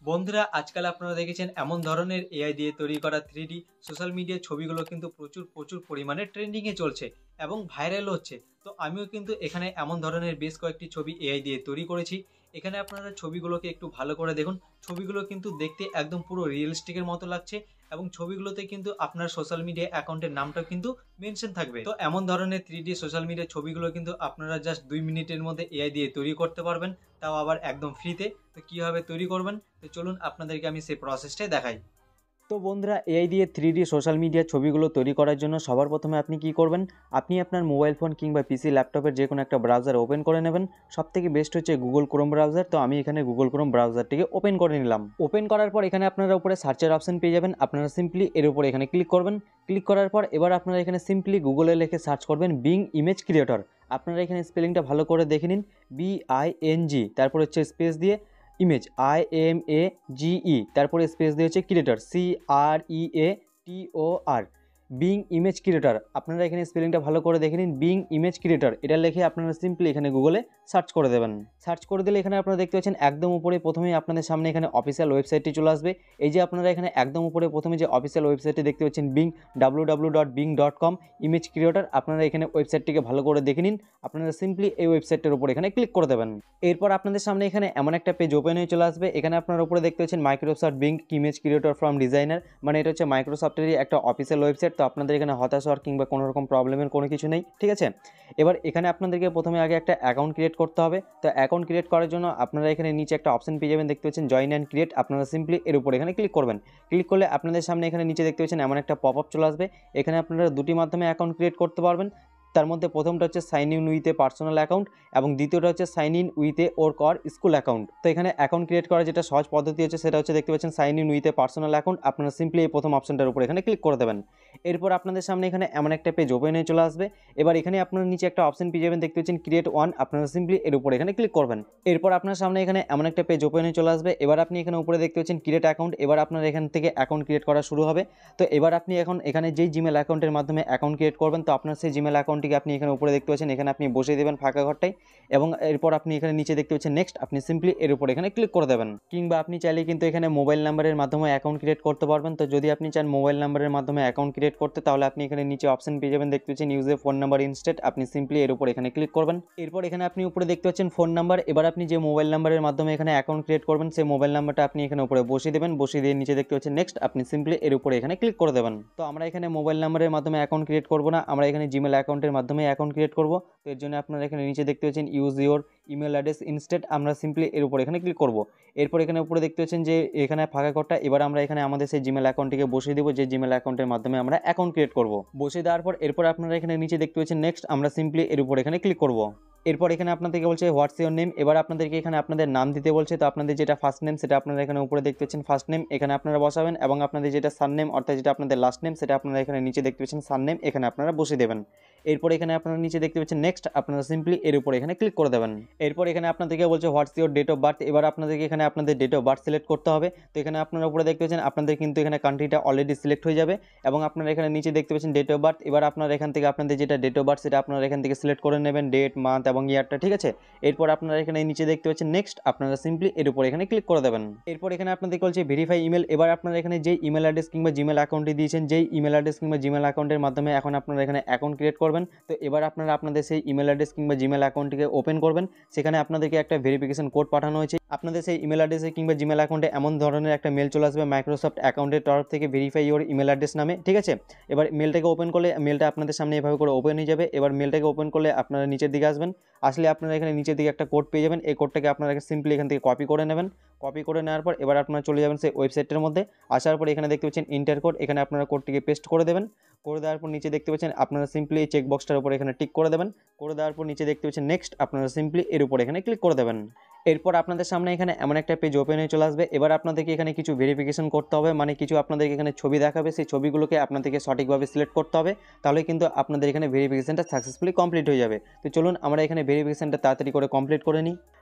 বন্ধুরা আজকাল আপনারা দেখেছেন এমন ধরনের এআই দিয়ে তৈরি করা 3D সোশ্যাল মিডিয়ার ছবিগুলো কিন্তু প্রচুর প্রচুর পরিমাণে ট্রেন্ডিংয়ে চলছে এবং ভাইরাল হচ্ছে। তো আমিও কিন্তু এখানে এমন ধরনের বেশ কয়েকটি ছবি এআই দিয়ে তৈরি করেছি। এখানে আপনারা ছবিগুলোকে একটু ভালো করে দেখুন। ছবিগুলো কিন্তু দেখতে একদম পুরো রিয়েলিস্টিকের মতো লাগছে এবং ছবিগুলোতে কিন্তু আপনার সোশ্যাল মিডিয়া অ্যাকাউন্টের নামটাও কিন্তু মেনশন থাকবে। তো এমন ধরনের 3D সোশ্যাল মিডিয়ার ছবিগুলো কিন্তু আপনারা জাস্ট 2 মিনিটের মধ্যে এআই দিয়ে তৈরি করতে পারবেন, তাও আবার একদম ফ্রিতে। তো কীভাবে তৈরি করবেন, তো চলুন আপনাদেরকে আমি সেই প্রসেসটাই দেখাই। তো বন্ধুরা, এআই দিয়ে 3D সোশ্যাল মিডিয়া ছবিগুলো তৈরি করার জন্য সবার প্রথমে আপনি কি করবেন, আপনি আপনার মোবাইল ফোন কিংবা পিসি ল্যাপটপের যে কোনো একটা ব্রাউজার ওপেন করে নেবেন। সবথেকে বেস্ট হচ্ছে গুগল ক্রোম ব্রাউজার। তো আমি এখানে গুগল ক্রোম ব্রাউজারটিকে ওপেন করে নিলাম। ওপেন করার পর এখানে আপনারা উপরে সার্চের অপশন পেয়ে যাবেন। আপনারা সিম্পলি এর উপরে এখানে ক্লিক করবেন। ক্লিক করার পর এবার আপনারা এখানে সিম্পলি গুগলে লিখে সার্চ করবেন বিং ইমেজ ক্রিয়েটর। আপনারা এখানে স্পেলিংটা ভালো করে দেখে নিন, BING, তারপর হচ্ছে স্পেস দিয়ে ইমেজ IMAGE, তারপরে স্পেস দিয়ে হচ্ছে creator CREATOR, being image creator. আপনারা এখানে স্পেলিংটা ভালো করে দেখে নিন, বিং ইমেজ ক্রিয়েটর। এটা লিখে আপনারা সিম্পলি এখানে গুগলে সার্চ করে দেবেন। সার্চ করে দিলে এখানে আপনারা দেখতে পাচ্ছেন একদম উপরে প্রথমেই আপনাদের সামনে এখানে অফিসিয়াল ওয়েবসাইটটি চলে আসবে। এই যে আপনারা এখানে একদম উপরে প্রথমে যে অফিসিয়াল ওয়েবসাইটটি দেখতে পাচ্ছেন বিং, www.bing.com ইমেজ ক্রিয়েটর। আপনারা এখানে ওয়েবসাইটটিকে ভালো করে দেখে নিন। আপনারা সিম্পলি এই ওয়েবসাইটের উপর এখানে ক্লিক করে দেবেন। এরপর আপনাদের সামনে এখানে এমন একটা পেজ ওপেন হয়ে চলে আসবে। এখানে আপনারা উপরে দেখতে পাচ্ছেন Microsoft being image creator from designer, মানে এটা হচ্ছে মাইক্রোসফটেরই একটা অফিসিয়াল ওয়েবসাইট। তো আপনাদের এখানে হতাশ হওয়ার কিংবা কোনো রকম প্রবলেমের কোনো কিছু নেই, ঠিক আছে। এবার এখানে আপনাদেরকে প্রথমে আগে একটা অ্যাকাউন্ট ক্রিয়েট করতে হবে। তো অ্যাকাউন্ট ক্রিয়েট করার জন্য আপনারা এখানে নিচে একটা অপশন পেয়ে যাবেন, দেখতে পাচ্ছেন জয়েন অ্যান্ড ক্রিয়েট। আপনারা সিম্পলি এর উপর এখানে ক্লিক করবেন। ক্লিক করলে আপনাদের সামনে এখানে নিচে দেখতে পাচ্ছেন এমন একটা পপ আপ চলে আসবে। এখানে আপনারা দুটি মাধ্যমে অ্যাকাউন্ট ক্রিয়েট করতে পারবেন। তার মধ্যে প্রথমটা হচ্ছে sign in with a personal account এবং দ্বিতীয়টা হচ্ছে sign in with a work or school account. তো এখানে অ্যাকাউন্ট ক্রিয়েট করার যেটা সহজ পদ্ধতি হচ্ছে সেটা হচ্ছে দেখতে পাচ্ছেন sign in with a personal account. আপনারা সিম্পলি এই প্রথম অপশনটার উপর এখানে ক্লিক করে দেবেন। এরপর আপনাদের সামনে এখানে এমন একটা পেজ ওপেন হয়ে চলে আসবে। এবার এখানে আপনারা নিচে একটা অপশন পেয়ে যাবেন, দেখতে পাচ্ছেন ক্রিয়েট ওয়ান। আপনারা সিম্পলি এর উপর এখানে ক্লিক করবেন। এরপর আপনার সামনে এখানে এমন একটা পেজ ওপেন হয়ে চলে আসবে। এবার আপনি এখানে উপরে দেখতে পাচ্ছেন ক্রিয়েট অ্যাকাউন্ট। এবার আপনার এখান থেকে অ্যাকাউন্ট ক্রিয়েট করা শুরু হবে। তো এবার আপনি এখন এখানে যেই জিমেল অ্যাকাউন্টের মাধ্যমে অ্যাকাউন্ট ক্রিয়েট করবেন, তো আপনার সেই জিমেল অ্যাকাউন্টটিকে আপনি এখানে উপরে দেখতে পাচ্ছেন, এখানে আপনি বসিয়ে দেবেন ফাঁকা ঘরটাই। এবং এরপর আপনি এখানে নিচে দেখতে পাচ্ছেন নেক্সট, আপনি সিম্পলি এর উপর এখানে ক্লিক করে দেবেন। কিংবা আপনি চাইলে কিন্তু এখানে মোবাইল নাম্বারের মাধ্যমে অ্যাকাউন্ট ক্রিয়েট করতে পারবেন। তো যদি আপনি চান মোবাইল নাম্বারের মাধ্যমে অ্যাকাউন্ট ক্রিয়েট করতে, তাহলে আপনি এখানে নিচে অপশন পেয়ে যাবেন, দেখতে পাচ্ছেন use a phone number instead. আপনি সিম্পলি এর উপর এখানে ক্লিক করবেন। এরপর এখানে আপনি উপরে দেখতে পাচ্ছেন ফোন নাম্বার। এবার আপনি যে মোবাইল নাম্বারের মাধ্যমে এখানে অ্যাকাউন্ট ক্রিয়েট করবেন, সেই মোবাইল নাম্বারটা আপনি এখানে উপরে বসিয়ে দেবেন। বসিয়ে দিয়ে নিচে দেখতে পাচ্ছেন নেক্সট, আপনি সিম্পলি এর উপরে এখানে ক্লিক করে দেবেন। তো আমরা এখানে মোবাইল নাম্বারের মাধ্যমে অ্যাকাউন্ট ক্রিয়েট করব না, আমরা এখানে জিমেল অ্যাকাউন্টের মাধ্যমে অ্যাকাউন্ট ক্রিয়েট করব। তো এর জন্য আপনারা এখানে নিচে দেখতে পাচ্ছেন use your email address instead. আমরা সিম্পলি এর উপর এখানে ক্লিক করব। এরপর এখানে উপরে দেখতে পাচ্ছেন যে এখানে ফাঁকা ঘরটা। এবার আমরা এখানে আমাদের সেই জিমেল অ্যাকাউন্টটিকে বসিয়ে দেবো, যে জিমেল অ্যাকাউন্টের মাধ্যমে আমরা অ্যাকাউন্ট ক্রিয়েট করব। বসিয়ে দেওয়ার পর এরপর আপনারা এখানে নিচে দেখতে পাচ্ছেন নেক্সট, আমরা সিম্পলি এর উপর এখানে ক্লিক করব। এরপর এখানে আপনাদেরকে বলছে হোয়াটস ইওর নেম। এবার আপনাদেরকে এখানে আপনাদের নাম দিতে বলছে। তো আপনাদের যেটা ফার্স্ট নেম সেটা আপনারা এখানে উপরে দেখতে পাচ্ছেন ফার্স্ট নেম, এখানে আপনারা বসাবেন। এবং আপনাদের যেটা সারনেম অর্থাৎ যেটা আপনাদের লাস্ট নেম, সেটা আপনারা এখানে নিচে দেখতে পাচ্ছেন সারনেম, এখানে আপনারা বসিয়ে দেবেন। এরপর এখানে আপনারা নিচে দেখতে পাচ্ছেন নেক্সট, আপনারা সিম্পলি এর উপর এখানে ক্লিক করে দেবেন। এরপর এখানে আপনাদেরকে বলছে what's your date of birth. এবার আপনাদেরকে এখানে আপনাদের ডেট অফ বার্থ সিলেক্ট করতে হবে। তো এখানে আপনারা উপরে দেখতে পাচ্ছেন আপনাদের কিন্তু এখানে কান্ট্রিটা অলরেডি সিলেক্ট হয়ে যাবে। এবং আপনারা এখানে নিচে দেখতে পাচ্ছেন ডেট অফ বার্থ। এবার আপনারা এখান থেকে আপনাদের যেটা ডেট অফ বার্থ সেটা আপনারা এখান থেকে সিলেক্ট করে নেবেন, ডেট, মান্থ এবং ইয়ারটা, ঠিক আছে। এরপর আপনারা এখানে নিচে দেখতে পাচ্ছেন নেক্সট, আপনারা সিম্পলি এর উপর এখানে ক্লিক করে দেবেন। এরপর এখানে আপনাদের বলছে ভেরিফাই ইমেল। এবার আপনারা এখানে যেই ইমেল অ্যাড্রেস কিংবা জিমেল অ্যাকাউন্টে দিয়েছেন, যেই ইমেল অ্যাড্রেস কিংবা জিমেল অ্যাকাউন্টের মাধ্যমে এখন আপনারা এখানে অ্যাকাউন্ট ক্রিয়েট করবেন, তো এবার আপনারা আপনাদের সেই ইমেল অ্যাড্রেস কিংবা জিমেল অ্যাকাউন্টটিকে ওপেন করবেন। সেখানে আপনাদেরকে একটা ভেরিফিকেশন কোড পাঠানো হয়েছে। আপনাদের সেই ইমেল অ্যাড্রেসে কিংবা জিমেল অ্যাকাউন্টে এমন ধরনের একটা মেল চলে আসবে মাইক্রোসফট অ্যাকাউন্টের তরফ থেকে, ভেরিফাই ইওর ইমেল অ্যাড্রেস নামে, ঠিক আছে। এবার মেলটাকে ওপেন করলে মেলটা আপনাদের সামনে এভাবে করে ওপেন হয়ে যাবে। এবার মেলটাকে ওপেন করলে আপনারা নিচের দিকে আসবেন। আসলে আপনারা এখানে নিচের দিকে একটা কোড পেয়ে যাবেন। এই কোডটাকে আপনারা সিম্পলি এখান থেকে কপি করে নেবেন। কপি করে নেওয়ার পর এবার আপনারা চলে যাবেন সেই ওয়েবসাইটের মধ্যে। আসার পর এখানে দেখতে পাচ্ছেন ইন্টার কোড, এখানে আপনারা কোডটিকে পেস্ট করে দেবেন। করে দেওয়ার পর নিচে দেখতে পাচ্ছেন আপনারা সিম্পলি এই চেকবক্সটার উপর এখানে টিক করে দেবেন। করে দেওয়ার পর নিচে দেখতে পাচ্ছেন নেক্সট, আপনারা সিম্পলি এর উপর এখানে ক্লিক করে দেবেন। এরপর আপনাদের সামনে এখানে এমন একটা পেজ ওপেন হয়ে চলে আসবে। এবার আপনাদেরকে এখানে কিছু ভেরিফিকেশন করতে হবে, মানে কিছু আপনাদেরকে এখানে ছবি দেখাবে, সেই ছবিগুলোকে আপনাদেরকে সঠিকভাবে সিলেক্ট করতে হবে। তাহলে কিন্তু আপনাদের এখানে ভেরিফিকেশনটা সাকসেসফুলি কমপ্লিট হয়ে যাবে। তো চলুন আমরা এখানে ভেরিফিকেশনটা তাড়াতাড়ি করে কমপ্লিট করে নিই।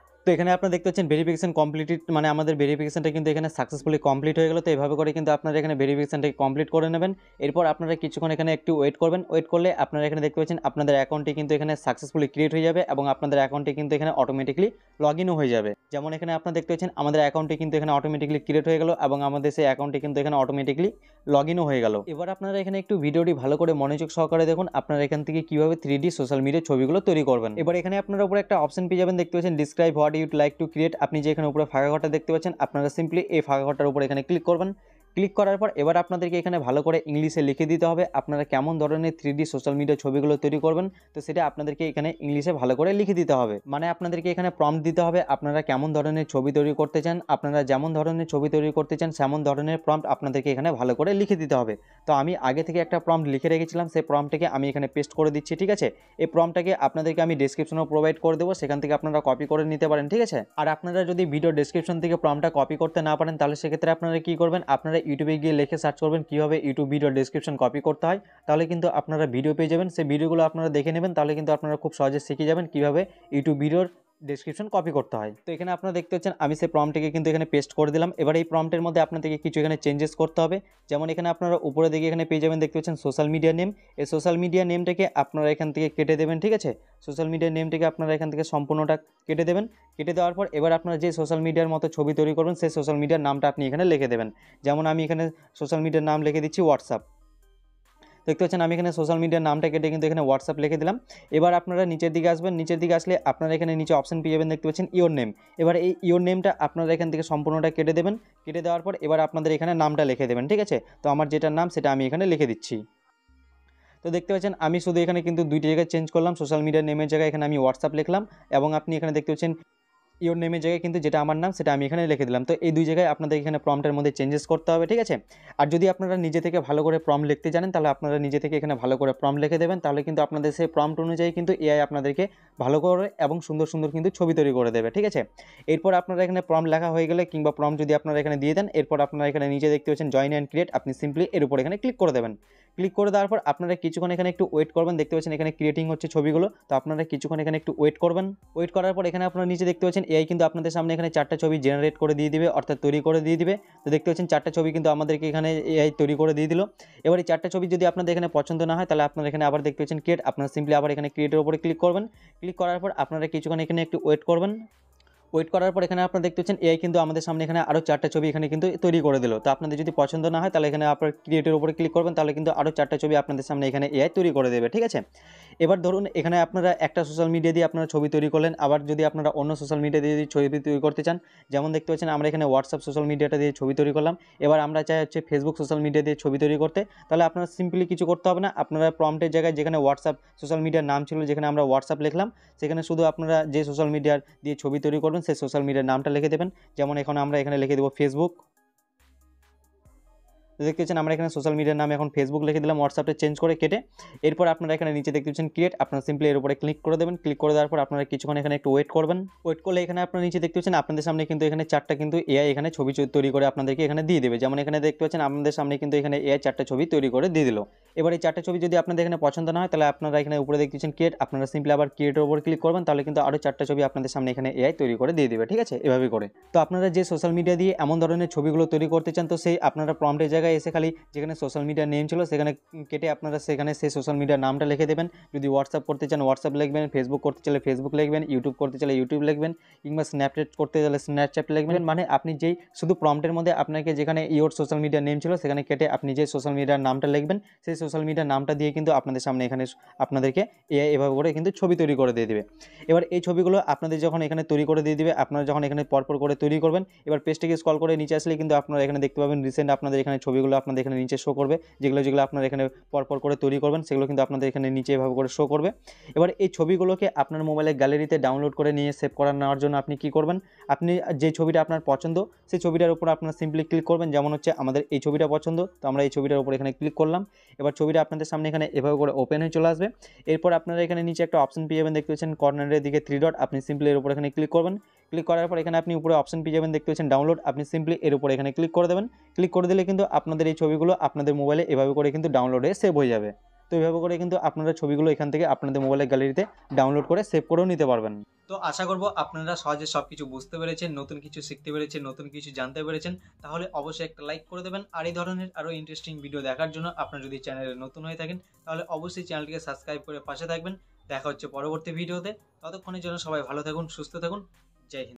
তো তো এখানে আপনারা দেখতে পাচ্ছেন ভেরিফিকেশন কমপ্লিটেড, মানে আমাদের ভেরিফিকেশনটা কিন্তু এখানে সাকসেসফুলি কমপ্লিট হয়ে গেল। তো এইভাবে করে কিন্তু আপনারা এখানে ভেরিফিকেশনটাকে কমপ্লিট করে নেবেন। এরপর আপনারা কিছুক্ষণ এখানে একটু ওয়েট করবেন। ওয়েট করলে আপনারা এখানে দেখতে পাচ্ছেন আপনাদের অ্যাকাউন্টটি কিন্তু এখানে সাকসেসফুলি ক্রিয়েট হয়ে যাবে এবং আপনাদের অ্যাকাউন্টটি কিন্তু এখানে অটোমেটিকলি লগ ইনও হয়ে যাবে। যেমন এখানে আপনারা দেখতে পাচ্ছেন আমাদের অ্যাকাউন্টটি কিন্তু এখানে অটোমেটিকলি ক্রিয়েট হয়ে গেল এবং আমাদের সেই অ্যাকাউন্টটি কিন্তু এখানে অটোমেটিকলি লগ ইনও হয়ে গেল। এবার আপনারা এখানে একটু ভিডিওটি ভালো করে মনোযোগ সহকারে দেখুন, আপনারা এখান থেকে কীভাবে 3D সোশ্যাল মিডিয়া ছবিগুলো তৈরি করবেন। এবার এখানে আপনারা উপরে একটা অপশন পেয়ে যাবেন, দেখতে পাচ্ছেন describe what ইউড like to create. আপনি যে এখানে উপরে ফাঁকা ঘরটা দেখতে পাচ্ছেন, আপনারা সিম্পলি এই ফাঁকা ঘরটার উপরে এখানে ক্লিক করবেন। ক্লিক করার পর এবার আপনাদেরকে এখানে ভালো করে ইংলিশে লিখে দিতে হবে আপনারা কেমন ধরনের 3D সোশ্যাল মিডিয়া ছবিগুলো তৈরি করবেন। তো সেটা আপনাদেরকে এখানে ইংলিশে ভালো করে লিখে দিতে হবে, মানে আপনাদেরকে এখানে প্রম্পট দিতে হবে আপনারা কেমন ধরনের ছবি তৈরি করতে চান। আপনারা যেমন ধরনের ছবি তৈরি করতে চান সেমন ধরনের প্রম্পট আপনাদেরকে এখানে ভালো করে লিখে দিতে হবে। তো আমি আগে থেকে একটা প্রম্পট লিখে রেখেছিলাম, সেই প্রম্পটটাকে আমি এখানে পেস্ট করে দিচ্ছি। ঠিক আছে, এই প্রম্পটটাকে আপনাদেরকে আমি ডেসক্রিপশনেও প্রোভাইড করে দেবো, সেখান থেকে আপনারা কপি করে নিতে পারেন। ঠিক আছে, আর আপনারা যদি ভিডিও ডেসক্রিপশন থেকে প্রম্পটটা কপি করতে না পারেন তাহলে সেক্ষেত্রে আপনারা কী করবেন, আপনারা ইউটিউবে গিয়ে লিখে সার্চ করবেন কীভাবে ইউটিউব ভিডিও ডেসক্রিপশন কপি করতে হয়। তাহলে কিন্তু আপনারা ভিডিও পেয়ে যাবেন, সেই ভিডিওগুলো আপনারা দেখে নেবেন, তাহলে কিন্তু আপনারা খুব সহজে শিখে যাবেন কীভাবে ইউটিউব ভিডিওর ডেসক্রিপশন কপি করতে হয়। তো এখানে আপনারা দেখতে পাচ্ছেন আমি সেই প্রম্পটটিকে কিন্তু এখানে পেস্ট করে দিলাম। এবার এই প্রম্পটের মধ্যে আপনাদেরকে কিছু এখানে চেঞ্জেস করতে হবে। যেমন এখানে আপনারা উপরে দিকে এখানে পেয়ে যাবেন, দেখতে পাচ্ছেন সোশ্যাল মিডিয়া নেম। এই সোশ্যাল মিডিয়া নেমটাকে আপনারা এখান থেকে কেটে দেবেন। ঠিক আছে, সোশ্যাল মিডিয়া নেমটাকে আপনারা এখান থেকে সম্পূর্ণটা কেটে দেবেন। কেটে দেওয়ার পর এবার আপনারা যে সোশ্যাল মিডিয়ার মতো ছবি তৈরি করবেন সেই সোশ্যাল মিডিয়ার নামটা আপনি এখানে লিখে দেবেন। যেমন আমি এখানে সোশ্যাল মিডিয়ার নাম লিখে দিচ্ছি হোয়াটসঅ্যাপ। দেখতে পাচ্ছেন আমি এখানে সোশ্যাল মিডিয়ার নামটা কেটে কিন্তু এখানে হোয়াটসঅ্যাপ লিখে দিলাম। এবার আপনারা নিচের দিকে আসবেন, নিচের দিকে আসলে আপনারা এখানে নিচে অপশন পেয়ে যাবেন, দেখতে পাচ্ছেন ইওর নেম। এবার এই ইওর নেমটা আপনারা এখান থেকে সম্পূর্ণটা কেটে দেবেন। কেটে দেওয়ার পর এবার আপনাদের এখানে নামটা লিখে দেবেন। ঠিক আছে, তো আমার যেটার নাম সেটা আমি এখানে লিখে দিচ্ছি। তো দেখতে পাচ্ছেন আমি শুধু এখানে কিন্তু দুইটি জায়গায় চেঞ্জ করলাম, সোশ্যাল মিডিয়ার নেমের জায়গায় এখানে আমি হোয়াটসঅ্যাপ লিখলাম এবং আপনি এখানে দেখতে পাচ্ছেন ইওর নেমের জায়গায় কিন্তু যেটা আমার নাম সেটা আমি এখানে লিখে দিলাম। তো এই দুই জায়গায় আপনাদের এখানে প্রম্পটের মধ্যে চেঞ্জেস করতে হবে। ঠিক আছে, আর যদি আপনারা নিজে থেকে ভালো করে প্রম্পট লিখতে জানেন তাহলে আপনারা নিজে থেকে এখানে ভালো করে প্রম্পট লিখে দেবেন, তাহলে কিন্তু আপনাদের সেই প্রম্পট অনুযায়ী কিন্তু এআই আপনাদেরকে ভালো করে এবং সুন্দর সুন্দর কিন্তু ছবি তৈরি করে দেবে। ঠিক আছে, এরপর আপনারা এখানে প্রম্পট লেখা হয়ে গেলে কিংবা প্রম্পট যদি আপনারা এখানে দিয়ে দেন, এরপর আপনারা এখানে নিচে দেখতে পাচ্ছেন জয়েন অ্যান্ড ক্রিয়েট, আপনি সিম্পলি এর উপর এখানে ক্লিক করে দেবেন। ক্লিক করে দেওয়ার পর আপনারা কিছুক্ষণ এখানে একটু ওয়েট করবেন। দেখতে পাচ্ছেন এখানে ক্রিয়েটিং হচ্ছে ছবিগুলো, তো আপনারা কিছুক্ষণ এখানে একটু ওয়েট করবেন। ওয়েট করার পর এখানে আপনারা নিচে দেখতে পাচ্ছেন এআই কিন্তু আপনাদের সামনে এখানে 4টা ছবি জেনারেট করে দিয়ে দিবে, অর্থাৎ তৈরি করে দিয়ে দিবে। তো দেখতে পাচ্ছেন 4টা ছবি কিন্তু আমাদেরকে এখানে এআই তৈরি করে দিয়ে দিল। এবার এই 4টা ছবি যদি আপনাদের এখানে পছন্দ না হয় তাহলে আপনারা এখানে আবার দেখতে পাচ্ছেন ক্রিয়েট, আপনারা সিম্পলি আবার এখানে ক্রিয়েটের উপরে ক্লিক করবেন। ক্লিক করার পর আপনারা কিছুক্ষণ এখানে একটু ওয়েট করবেন। ওয়েট করার পর এখানে আপনারা দেখতে পাচ্ছেন এআই কিন্তু আমাদের সামনে এখানে আরও 4টা ছবি এখানে কিন্তু তৈরি করে দিল। তো আপনাদের যদি পছন্দ না হয় তাহলে এখানে আপনার ক্রিয়েটের উপরে ক্লিক করবেন, তাহলে কিন্তু আরও 4টা ছবি আপনাদের সামনে এখানে এআই তৈরি করে দেবে। ঠিক আছে, এবার ধরুন এখানে আপনারা একটা সোশ্যাল মিডিয়া দিয়ে আপনারা ছবি তৈরি করলেন, আবার যদি আপনারা অন্য সোশ্যাল মিডিয়া দিয়ে ছবি তৈরি করতে চান, যেমন দেখতে পাচ্ছেন আমরা এখানে হোয়াটসঅ্যাপ সোশ্যাল মিডিয়াটা দিয়ে ছবি তৈরি করলাম। এবার আমরা চাই হচ্ছে ফেসবুক সোশ্যাল মিডিয়া দিয়ে ছবি তৈরি করতে, তাহলে আপনারা সিম্পলি কিছু করতে হবে না, আপনারা প্রম্পটের জায়গায় যেখানে হোয়াটসঅ্যাপ সোশ্যাল মিডিয়ার নাম ছিল, যেখানে আমরা হোয়াটসঅ্যাপ লিখলাম, সেখানে শুধু আপনারা যে সোশ্যাল মিডিয়ার দিয়ে ছবি তৈরি করবেন সেই সোশ্যাল মিডিয়ার নামটা লিখে দেবেন। যেমন এখন আমরা এখানে লিখে দেবো ফেসবুক। দেখতে পাচ্ছেন আমরা এখানে সোশ্যাল মিডিয়ার নাম এখন ফেসবুক লিখে দিলাম, হোয়াটসঅ্যাপটা চেঞ্জ করে কেটে। এরপর আপনারা এখানে নিচে দেখতে পাচ্ছেন ক্রিয়েট, আপনারা সিম্পলি এর উপরে ক্লিক করে দেবেন। ক্লিক করে দেওয়ার পর আপনারা কিছুক্ষণ এখানে একটু ওয়েট করবেন। ওয়েট করলে এখানে আপনারা নিচে দেখতে পাচ্ছেন আপনাদের সামনে কিন্তু এখানে 4টা কিন্তু এআই এখানে ছবি তৈরি করে আপনাদেরকে এখানে দিয়ে দেবে। যেমন এখানে দেখতে পাচ্ছেন আপনাদের সামনে কিন্তু এখানে এআই 4টা ছবি তৈরি করে দিয়ে দিল। এবার এই 4টা ছবি যদি আপনাদের এখানে পছন্দ না হয় তাহলে আপনারা এখানে উপরে দেখতে পাচ্ছেন ক্রিয়েট, আপনারা সিম্পলি আবার ক্রিয়েটের উপর ক্লিক করবেন, তাহলে কিন্তু আরও 4টা ছবি আপনাদের সামনে এখানে এআই তৈরি করে দিয়ে দেবে। ঠিক আছে, এভাবে করে। তো আপনারা যে সোশ্যাল মিডিয়া দিয়ে এমন ধরনের ছবিগুলো তৈরি করতে চান, তো সেই আপনারা প্রম্পটের জায়গায় এসে খালি যেখানে সোশ্যাল মিডিয়ার নেম ছিল সেখানে কেটে আপনারা সেখানে সেই সোশ্যাল মিডিয়ার নামটা লিখে দেবেন। যদি হোয়াটসঅ্যাপ করতে চান হোয়াটসঅ্যাপ লিখবেন, ফেসবুক করতে চাইলে ফেসবুক লিখবেন, ইউটিউব করতে চাইলে ইউটিউব লিখবেন, কিংবা স্ন্যাপচ্যাট করতে চাইলে স্ন্যাপচ্যাট লিখবেন। মানে আপনি যেই শুধু প্রম্পটের মধ্যে আপনাকে যেখানে ইওর সোশ্যাল মিডিয়ার নেম ছিল সেখানে কেটে আপনি যে সোশ্যাল মিডিয়ার নামটা লিখবেন সেই সোশ্যাল মিডিয়ার নামটা দিয়ে কিন্তু আপনাদের সামনে এখানে আপনাদেরকে এআই এভাবে করে কিন্তু ছবি তৈরি করে দিয়ে দেবে। এবার এই ছবিগুলো আপনাদের যখন এখানে তৈরি করে দিয়ে দিবে, আপনারা যখন এখানে পরপর করে তৈরি করবেন, এবার পেজটিকে স্ক্রল করে নিচে আসলে কিন্তু আপনারা এখানে দেখতে পাবেন রিসেন্ট আপনাদের এখানে ছবিগুলো আপনাদের এখানে নিচে শো করবে, যেগুলো আপনারা এখানে পরপর করে তৈরি করবেন সেগুলো কিন্তু আপনাদের এখানে নিচে এভাবে করে শো করবে। এবার এই ছবিগুলোকে আপনার মোবাইলের গ্যালারিতে ডাউনলোড করে নিয়ে সেভ করে নেওয়ার জন্য আপনি কি করবেন, আপনি যে ছবিটা আপনার পছন্দ সেই ছবিটার উপর আপনারা সিম্পলি ক্লিক করবেন। যেমন হচ্ছে আমাদের এই ছবিটা পছন্দ, তো আমরা এই ছবিটার উপর এখানে ক্লিক করলাম। এবার ছবিটা আপনাদের সামনে এখানে এভাবে করে ওপেন হয়ে চলে আসবে। এরপর আপনারা এখানে নিচে একটা অপশন পেয়ে যাবেন, দেখতে পাচ্ছেন কর্নারের দিকে 3 ডট, আপনি সিম্পলি এর উপর এখানে ক্লিক করবেন। ক্লিক করার পর এখানে আপনি উপরে অপশন পেয়ে যাবেন, দেখতে পাচ্ছেন ডাউনলোড, আপনি সিম্পলি এর উপর এখানে ক্লিক করে দেবেন। ক্লিক করে দিলে কিন্তু আপনাদের এই ছবিগুলো আপনাদের মোবাইলে এভাবে করে কিন্তু ডাউনলোড হয়ে সেভ হয়ে যাবে। তো এইভাবে করে কিন্তু আপনারা ছবিগুলো এখান থেকে আপনাদের মোবাইলের গ্যালারিতে ডাউনলোড করে সেভ করেও নিতে পারবেন। তো আশা করব আপনারা সহজে সব কিছু বুঝতে পেরেছেন, নতুন কিছু শিখতে পেরেছেন, নতুন কিছু জানতে পেরেছেন। তাহলে অবশ্যই একটা লাইক করে দেবেন। আর এই ধরনের আরও ইন্টারেস্টিং ভিডিও দেখার জন্য আপনারা যদি চ্যানেলে নতুন হয়ে থাকেন তাহলে অবশ্যই চ্যানেলটিকে সাবস্ক্রাইব করে পাশে থাকবেন। দেখা হচ্ছে পরবর্তী ভিডিওতে। ততক্ষণের জন্য সবাই ভালো থাকুন, সুস্থ থাকুন। জয় হিন্দ।